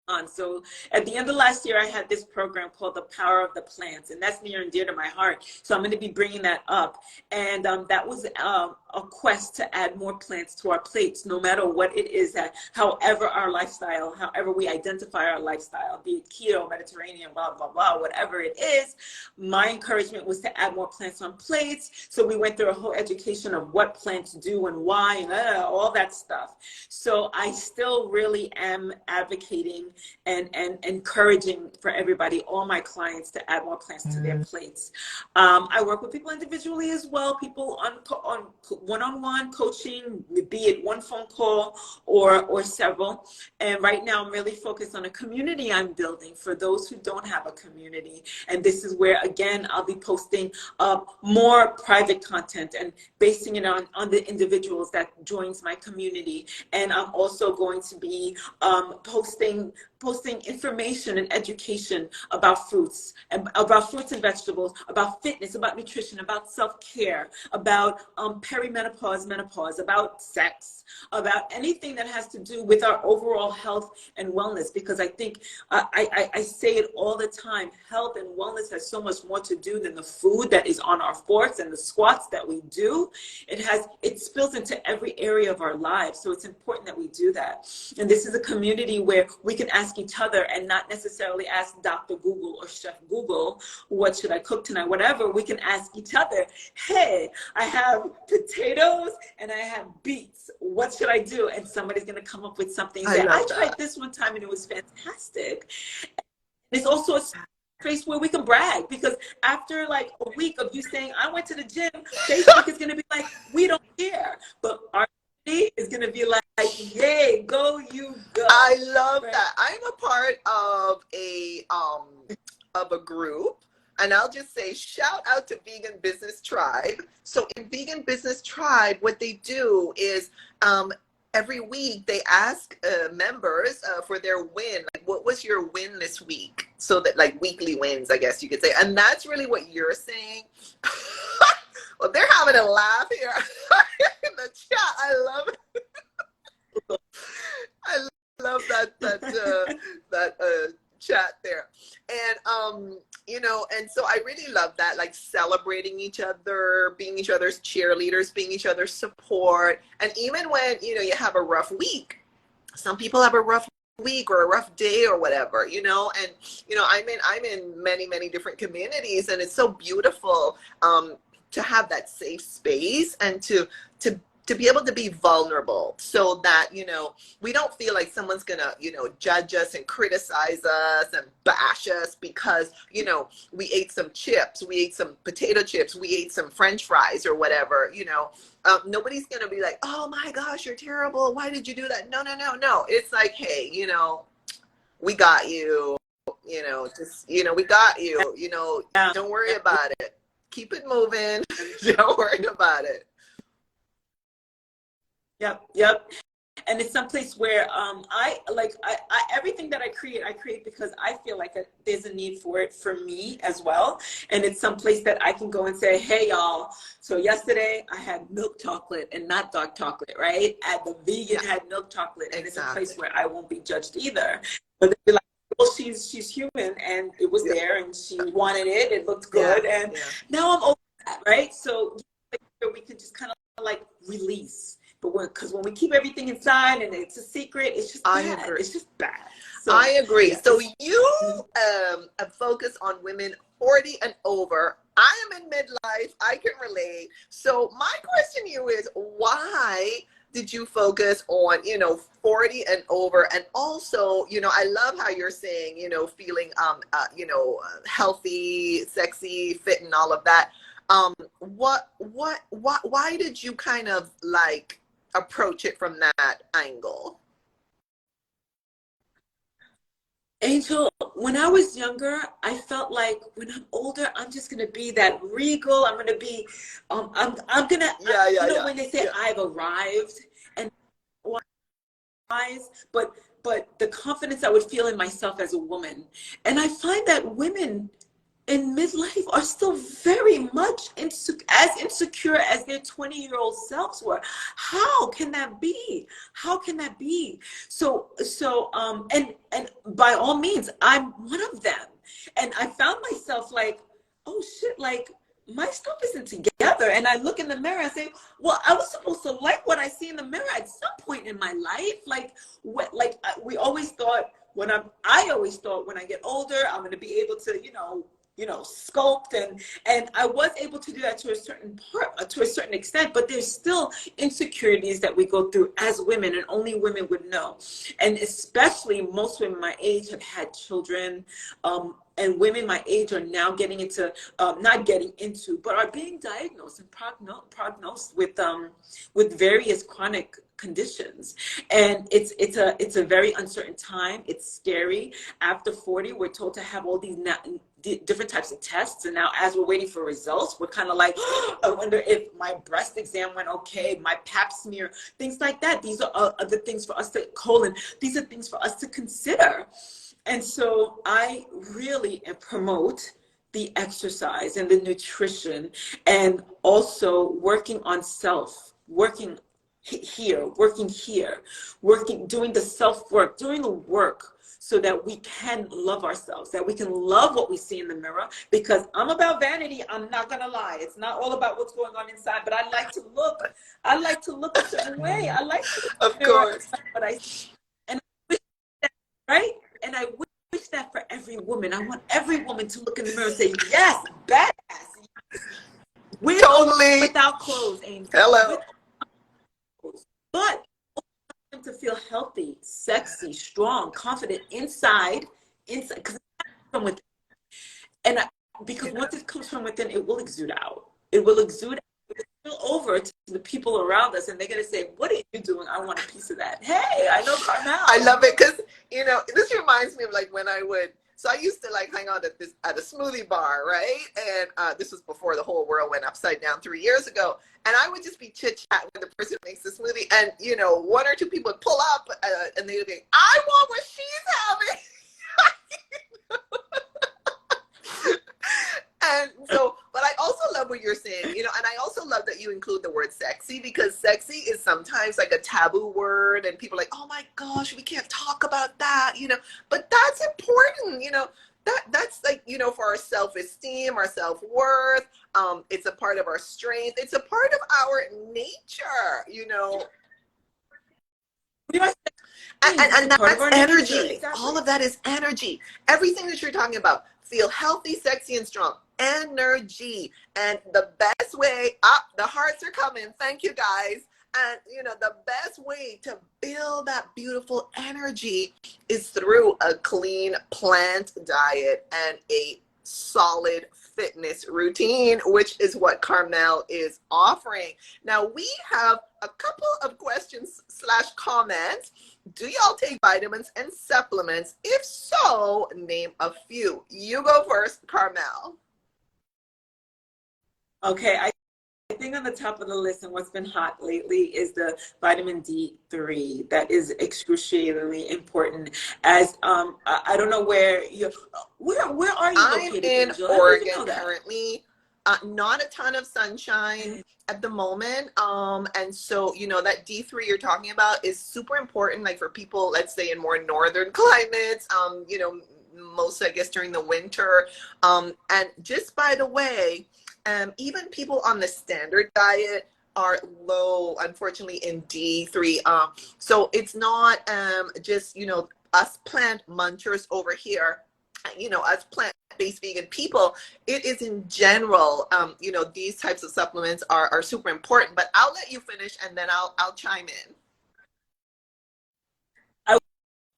on. So at the end of last year, I had this program called The Power of the Plants, and that's near and dear to my heart. So I'm going to be bringing that up. And that was a quest to add more plants to our plates, no matter what it is, that however our lifestyle, however we identify our lifestyle, be it keto, Mediterranean, blah, blah, blah, whatever it is, my encouragement was to add more plants on plates. So we went through a whole education of what plants do and why, and all that stuff. So I still really am advocating and encouraging for everybody, all my clients, to add more plants to their plates. I work with people individually as well, people on one-on-one coaching, be it one phone call or several. And right now I'm really focused on a community I'm building for those who don't have a community. And this is where, again, I'll be posting more private content and basing it on the individuals that joins my community. And I'm also going to be posting information and education about fruits and vegetables, about fitness, about nutrition, about self-care, about perimenopause, menopause, about sex, about anything that has to do with our overall health and wellness. Because I think I say it all the time, health and wellness has so much more to do than the food that is on our forks and the squats that we do. It spills into every area of our lives. So it's important that we do that. And this is a community where we can ask each other and not necessarily ask Dr. Google or Chef Google, what should I cook tonight? Whatever, we can ask each other, hey, I have potatoes and I have beets. What should I do? And somebody's going to come up with something. I tried this one time and it was fantastic. It's also a place where we can brag, because after like a week of you saying, I went to the gym, Facebook is going to be like, we don't care. But our is going to be like, yay, go you go. I love that. I'm a part of a group, and I'll just say shout out to Vegan Business Tribe. So in Vegan Business Tribe, what they do is every week they ask members for their win. Like, what was your win this week? So that, like, weekly wins, I guess you could say. And that's really what you're saying. Well, they're having a laugh here in the chat. I love it. I love that chat there. And you know, and so I really love that, like, celebrating each other, being each other's cheerleaders, being each other's support. And even when, you know, you have a rough week, some people have a rough week or a rough day or whatever, you know. And you know, I'm in many different communities, and it's so beautiful to have that safe space and to be able to be vulnerable, so that, you know, we don't feel like someone's gonna, you know, judge us and criticize us and bash us because, you know, we ate some chips, we ate some potato chips, we ate some French fries or whatever, you know. Nobody's gonna be like, oh my gosh, you're terrible, why did you do that? No. It's like, hey, you know, we got you, you know, just, you know, we got you, you know, don't worry about it. Keep it moving. Don't worry about it. Yep. And it's someplace where I everything that I create because I feel like there's a need for it for me as well. And it's someplace that I can go and say, hey, y'all, so yesterday I had milk chocolate and not dark chocolate, right? And the vegan had milk chocolate. And it's a place where I won't be judged either. But they'll be like, well, she's human, and it was there, and she wanted it. It looked good, and now I'm over that, right? So we can just kind of like release. But because when we keep everything inside and it's a secret, it's just bad. It's just bad. So, I agree. Yeah. So you focus on women 40 and over. I am in midlife. I can relate. So my question to you is, why did you focus on, you know, 40 and over? And also, you know, I love how you're saying, you know, feeling, you know, healthy, sexy, fit, and all of that. Why did you kind of like approach it from that angle? Angel, when I was younger, I felt like when I'm older, I'm just gonna be that regal. I'm gonna be, I'm gonna, you know, when they say I've arrived, and but the confidence I would feel in myself as a woman, and I find that women in midlife are still very much as insecure as their 20-year-old selves were. How can that be? How can that be? So and by all means, I'm one of them. And I found myself like, oh shit, like my stuff isn't together. And I look in the mirror and say, well, I was supposed to like what I see in the mirror at some point in my life. Like what, like we always thought I always thought when I get older, I'm going to be able to, you know, sculpt, and I was able to do that to a certain part, to a certain extent, but there's still insecurities that we go through as women, and only women would know. And especially most women my age have had children, and women my age are now getting into, not getting into, but are being diagnosed and prognosed with various chronic conditions. And it's a very uncertain time. It's scary. After 40, we're told to have all these different types of tests, and now as we're waiting for results, we're kind of like, oh, I wonder if my breast exam went okay, my pap smear, things like that. These are other things for us to these are things for us to consider. And so I really promote the exercise and the nutrition, and also working on self, working here, doing the self-work, doing the work, so that we can love ourselves, that we can love what we see in the mirror. Because I'm about vanity, I'm not gonna lie. It's not all about what's going on inside, but I like to look a certain way. I like to look of course. But I wish that, right? And I wish that for every woman. I want every woman to look in the mirror and say, yes, badass. With totally. Without clothes, Angel. Hello. But to feel healthy, sexy, strong, confident inside, because from within. And because once it comes from within, it will exude out. It will exude over to the people around us, and they're gonna say, "What are you doing? I want a piece of that." Hey, I know Carmelle. I love it, because you know, this reminds me of like when I would So I used to like hang out at a smoothie bar, right? And this was before the whole world went upside down 3 years ago. And I would just be chit chatting with the person who makes the smoothie, and one or two people would pull up, and they would be, I want what she's having. And so, but I also love what you're saying, and I also love that you include the word sexy, because sexy is sometimes like a taboo word, and people are like, oh my gosh, we can't talk about that, but that's important, that's like, for our self-esteem, our self-worth. It's a part of our strength. It's a part of our nature. And that's energy. Exactly. All of that is energy. Everything that you're talking about, feel healthy, sexy, and strong. Energy. And the best way, the hearts are coming. Thank you, guys. And, the best way to build that beautiful energy is through a clean plant diet and a solid fitness routine, which is what Carmelle is offering. Now, we have a couple of questions / comments. Do y'all take vitamins and supplements? If so, name a few. You go first, Carmelle. Okay, I think on the top of the list and what's been hot lately is the vitamin D3. That is excruciatingly important. As I don't know where are you I'm located? in Angel? Oregon currently. Not a ton of sunshine at the moment. And so, that D3 you're talking about is super important, like for people, let's say in more northern climates, most, I guess, during the winter. And just by the way, even people on the standard diet are low, unfortunately, in D3. So it's not just, us plant munchers over here, us plant-based vegan people. It is in general, these types of supplements are super important. But I'll let you finish, and then I'll chime in.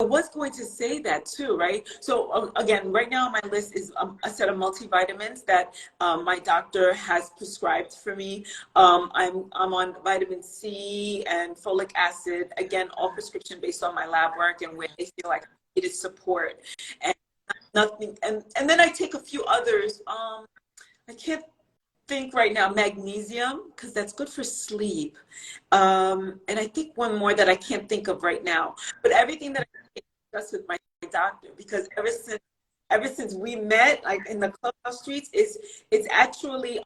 I was going to say that too, right? So again, right now on my list is a set of multivitamins that my doctor has prescribed for me. I'm on vitamin C and folic acid, again, all prescription based on my lab work and where I feel like I needed support. And nothing, and then I take a few others. I can't think right now, magnesium, because that's good for sleep. And I think one more that I can't think of right now. But everything that I discuss with my doctor, because ever since we met, like in the clubhouse streets, it's actually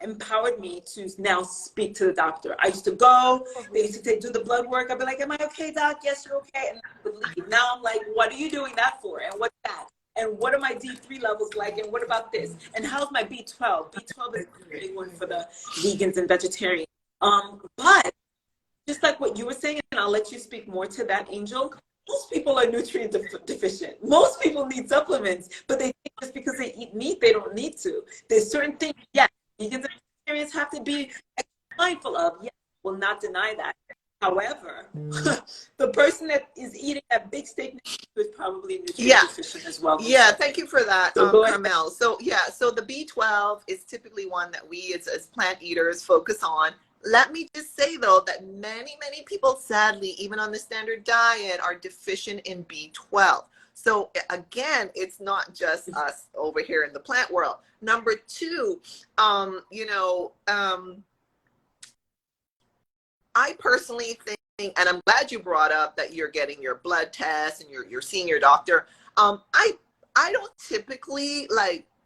empowered me to now speak to the doctor. I used to go, they used to say, do the blood work. I'd be like, am I okay, doc? Yes, you're okay. And I would leave. Now I'm like, what are you doing that for? And what's that? And what are my D3 levels like? And what about this? And how's my B12? B12 is a big one for the vegans and vegetarians. But just like what you were saying, and I'll let you speak more to that, Angel, most people are nutrient deficient. Most people need supplements, but they think just because they eat meat, they don't need to. There's certain things, yes, vegans and vegetarians have to be mindful of. Yes, will not deny that. However, the person that is eating that big steak is probably nutrient deficient as well. Yeah, thank you for that, Carmelle. So so the B12 is typically one that we as plant eaters focus on. Let me just say, though, that many people, sadly, even on the standard diet, are deficient in B12. So again, it's not just us over here in the plant world. Number two, I personally think, and I'm glad you brought up that you're getting your blood test and you're seeing your doctor. I don't typically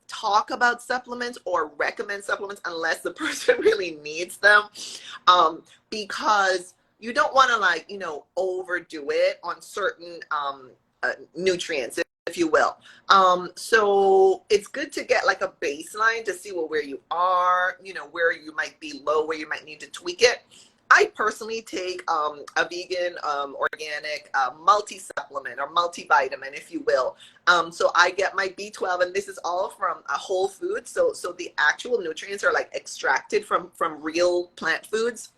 talk about supplements or recommend supplements unless the person really needs them, because you don't want to overdo it on certain nutrients, if you will. So it's good to get a baseline to see where you are, where you might be low, where you might need to tweak it. I personally take a vegan, organic multi-supplement or multivitamin, if you will. So I get my B12, and this is all from a whole food. So the actual nutrients are extracted from real plant foods,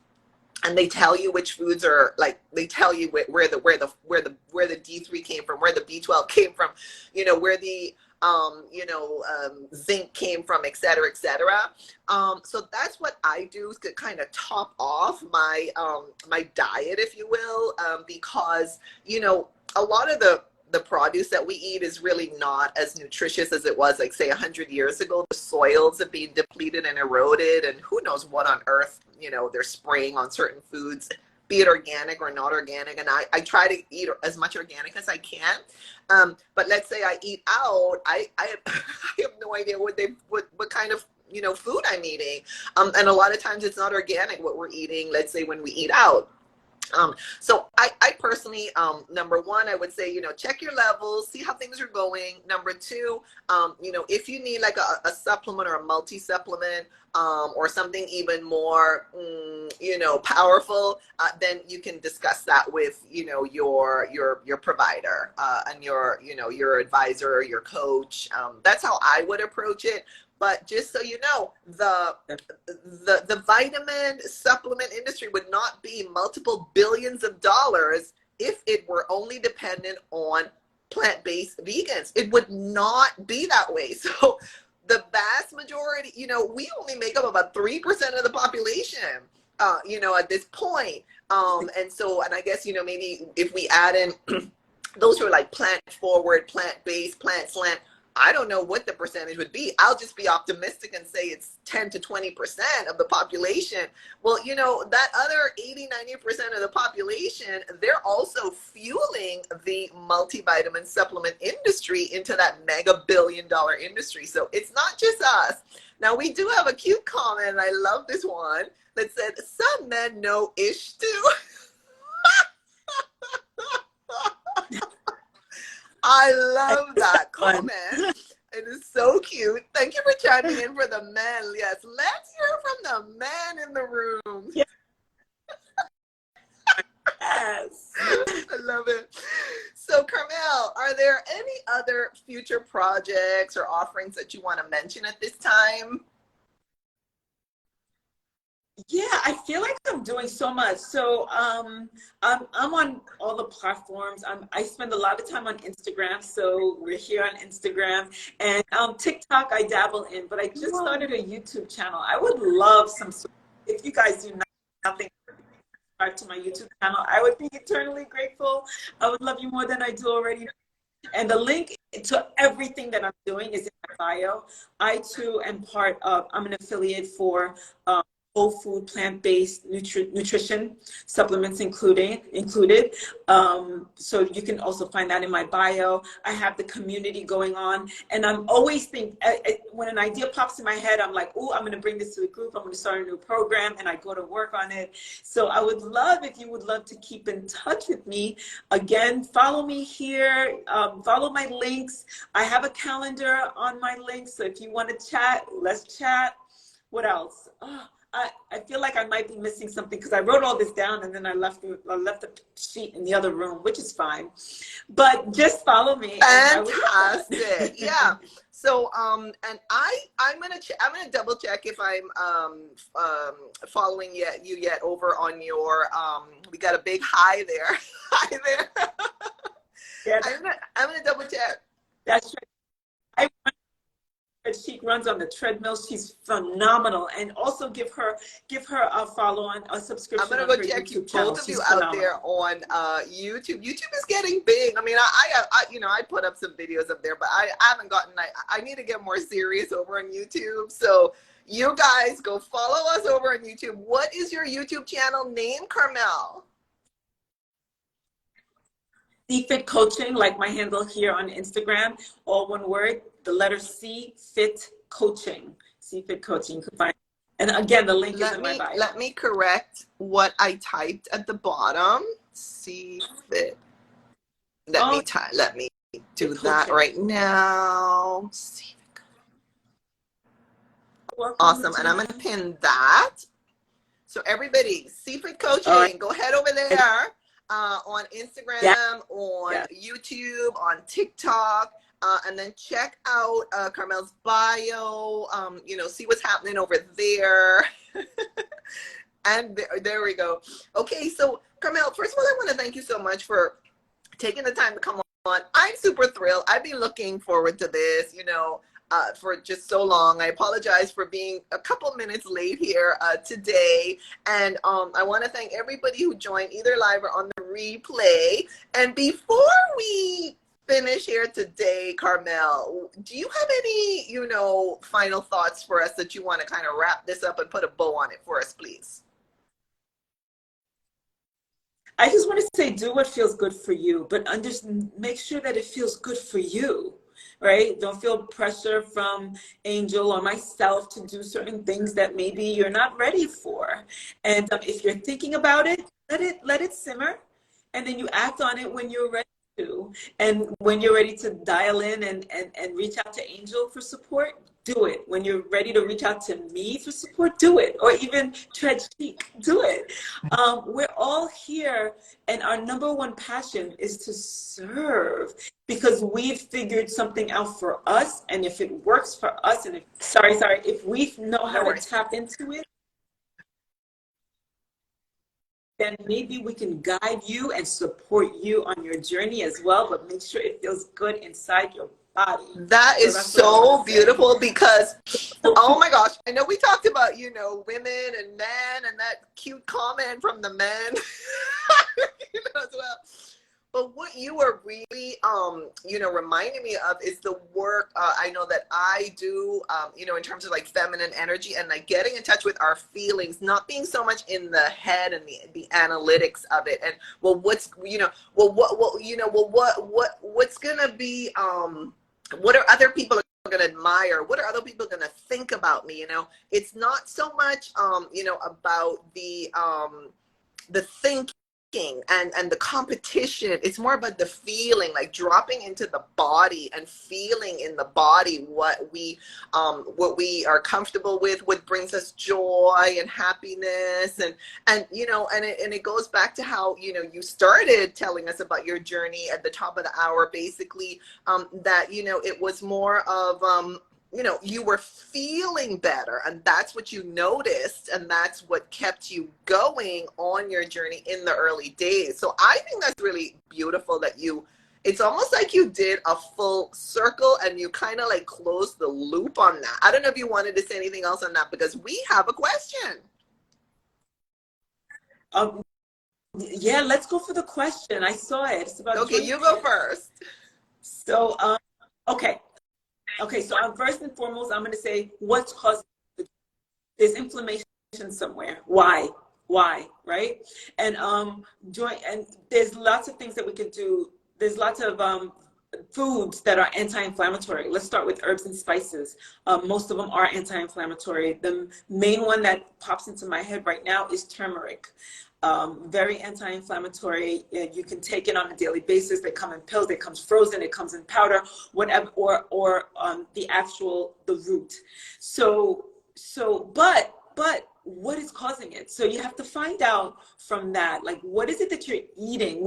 and they tell you which foods are they tell you where the D3 came from, where the B12 came from, where the zinc came from, et cetera, et cetera. So that's what I do to kind of top off my my diet, if you will, because a lot of the the produce that we eat is really not as nutritious as it was, like, say, 100 years ago. The soils have been depleted and eroded, and who knows what on earth, you know, they're spraying on certain foods, be it organic or not organic. And I try to eat as much organic as I can. But let's say I eat out, I have no idea what kind of, you know, food I'm eating. And a lot of times it's not organic what we're eating, let's say, when we eat out. So I personally, number one, I would say, you know, check your levels, see how things are going. Number two, you know, if you need like a supplement or a multi-supplement, or something even more, you know, powerful, then you can discuss that with, you know, your provider, and your, you know, your advisor, your coach. That's how I would approach it. But just so you know, the vitamin supplement industry would not be multiple billions of dollars if it were only dependent on plant-based vegans. It would not be that way. So the vast majority, you know, we only make up about 3% of the population, you know, at this point. And so, and I guess, you know, maybe if we add in those who are like plant forward, plant-based, plant slant, I don't know what the percentage would be. I'll just be optimistic and say it's 10 to 20% of the population. Well, you know, that other 80, 90% of the population, they're also fueling the multivitamin supplement industry into that mega billion-dollar industry. So it's not just us. Now, we do have a cute comment, and I love this one, that said, some men know ish too. I love that comment. It is so cute. Thank you for chiming in for the men. Yes, let's hear from the men in the room. Yes. I love it. So, Carmelle, are there any other future projects or offerings that you want to mention at this time? Yeah, I feel like I'm doing so much. So I'm on all the platforms. I spend a lot of time on Instagram. So we're here on Instagram, and TikTok I dabble in, but I just started a YouTube channel. I would love some, if you guys do nothing, subscribe to my YouTube channel. I would be eternally grateful. I would love you more than I do already. And the link to everything that I'm doing is in my bio. I too am I'm an affiliate for whole food, plant-based nutrition supplements included. So you can also find that in my bio. I have the community going on, and I'm always when an idea pops in my head, I'm like, oh, I'm going to bring this to the group. I'm going to start a new program, and I go to work on it. So I would love, if you would love to keep in touch with me. Again, follow me here, follow my links. I have a calendar on my links. So if you want to chat, let's chat. What else? Oh, I feel like I might be missing something because I wrote all this down and then I left the sheet in the other room, which is fine. But just follow me. Fantastic. Yeah. So and I'm gonna double check if I'm following you yet over on your we got a big hi there. Hi there. Yeah. I'm gonna double check. That's right. She runs on the treadmill. She's phenomenal, and also give her a follow on a subscription. I'm gonna go check you both of you out there on YouTube. YouTube is getting big. I mean, I you know, I put up some videos up there, but I haven't gotten. I need to get more serious over on YouTube. So you guys go follow us over on YouTube. What is your YouTube channel name, Carmelle? C-Fit Coaching, like my handle here on Instagram, all one word, the letter C, Fit Coaching. C-Fit Coaching, you can find. And again, the link is in my bio. Let me correct what I typed at the bottom. C-Fit. Let me do that right now. Awesome, and I'm gonna pin that. So everybody, C-Fit Coaching, go ahead over there. On Instagram, on YouTube, on TikTok, and then check out Carmelle's bio, you know, see what's happening over there. And there we go. Okay, so Carmelle, first of all, I want to thank you so much for taking the time to come on. I'm super thrilled. I've been looking forward to this, you know, for just so long. I apologize for being a couple minutes late here today. And I want to thank everybody who joined either live or on the replay. And before we finish here today, Carmelle, do you have any, final thoughts for us that you want to kind of wrap this up and put a bow on it for us, please? I just want to say, do what feels good for you, but make sure that it feels good for you, right? Don't feel pressure from Angel or myself to do certain things that maybe you're not ready for. And if you're thinking about it, let it simmer, and then you act on it when you're ready to. And when you're ready to dial in and reach out to Angel for support, do it. When you're ready to reach out to me for support, do it. Or even tread cheek, do it. We're all here, and our number one passion is to serve, because we've figured something out for us. And if it works for us, and if we know how to tap into it, then maybe we can guide you and support you on your journey as well. But make sure it feels good inside your body. That is so beautiful, because oh my gosh, I know we talked about, women and men and that cute comment from the men as well. But what you are really, reminding me of is the work I know that I do, in terms of like feminine energy and like getting in touch with our feelings, not being so much in the head and the analytics of it. And what's gonna be, what are other people going to admire? What are other people going to think about me? It's not so much, about the thinking and the competition. It's more about the feeling, like dropping into the body and feeling in the body what we are comfortable with, what brings us joy and happiness, and it goes back to how you started telling us about your journey at the top of the hour, basically, that it was more of you were feeling better, and that's what you noticed, and that's what kept you going on your journey in the early days. So I think that's really beautiful that it's almost like you did a full circle and you kind of like closed the loop on that. I don't know if you wanted to say anything else on that, because we have a question. Yeah, let's go for the question. I saw it. It's about okay, you go first. So, okay, so first and foremost, I'm going to say what's causing there's inflammation somewhere. Why, right? And and there's lots of things that we could do. There's lots of foods that are anti-inflammatory. Let's start with herbs and spices. Most of them are anti-inflammatory. The main one that pops into my head right now is turmeric. Very anti-inflammatory. You can take it on a daily basis. They come in pills, it comes frozen, it comes in powder, whatever, or the root. But what is causing it? So you have to find out from that, like, what is it that you're eating?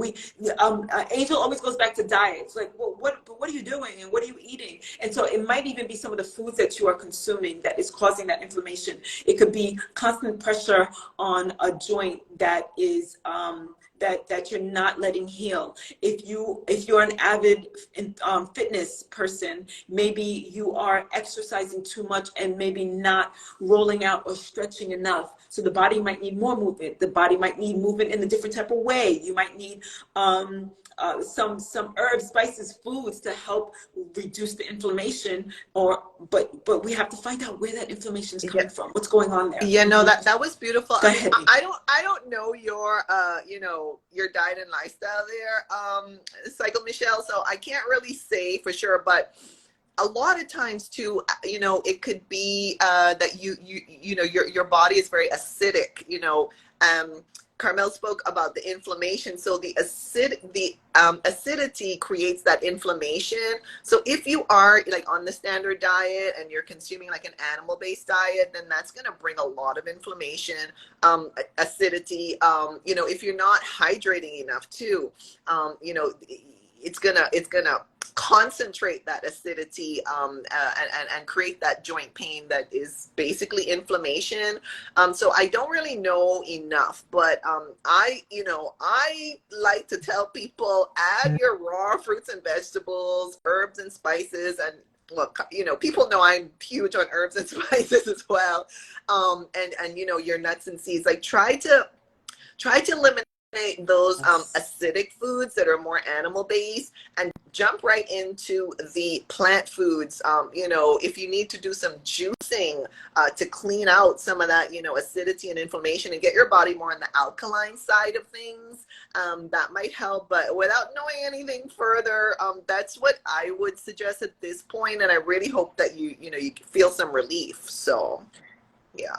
Angel always goes back to diet. It's like, well, what are you doing and what are you eating? And so it might even be some of the foods that you are consuming that is causing that inflammation. It could be constant pressure on a joint that is that you're not letting heal. If you're an avid fitness person, maybe you are exercising too much and maybe not rolling out or stretching enough. So the body might need more movement. The body might need movement in a different type of way. You might need some herbs, spices, foods to help reduce the inflammation. But we have to find out where that inflammation is coming from. What's going on there? Yeah, no, that was beautiful. Go ahead. I don't know your your diet and lifestyle there, Cycle Michelle. So I can't really say for sure, but a lot of times too, it could be that your body is very acidic. Carmelle spoke about the inflammation. So the acidity creates that inflammation. So if you are like on the standard diet and you're consuming like an animal-based diet, then that's going to bring a lot of inflammation, acidity. If you're not hydrating enough too, it's gonna concentrate that acidity and create that joint pain that is basically inflammation. So I don't really know enough, but I like to tell people, add your raw fruits and vegetables, herbs and spices, and look, people know I'm huge on herbs and spices as well. And your nuts and seeds, like try to eliminate those Yes. acidic foods that are more animal based and jump right into the plant foods. You know, if you need to do some juicing to clean out some of that, you know, acidity and inflammation and get your body more on the alkaline side of things, that might help. But without knowing anything further, that's what I would suggest at this point. And I really hope that you know, you feel some relief. So, yeah.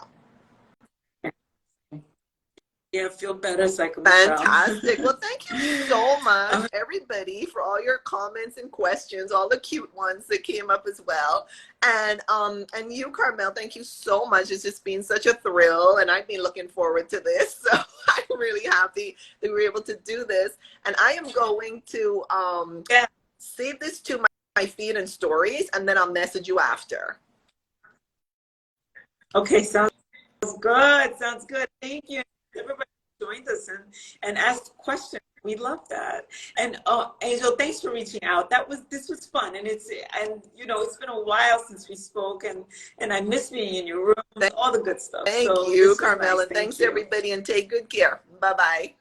Yeah, feel better, Psycho Michelle. Fantastic. Well, thank you so much, everybody, for all your comments and questions, all the cute ones that came up as well. And you, Carmelle, thank you so much. It's just been such a thrill, and I've been looking forward to this. So I'm really happy that we were able to do this. And I am going to Yeah. save this to my feed and stories, and then I'll message you after. Okay, sounds good. Sounds good. Thank you. Everybody joined us and asked questions. We love that. And Angel, thanks for reaching out. This was fun, and you know, it's been a while since we spoke, and I miss being in your room, all the good stuff. Thank So you, this was Carmelle, nice. and thanks you. everybody, and take good care. Bye bye.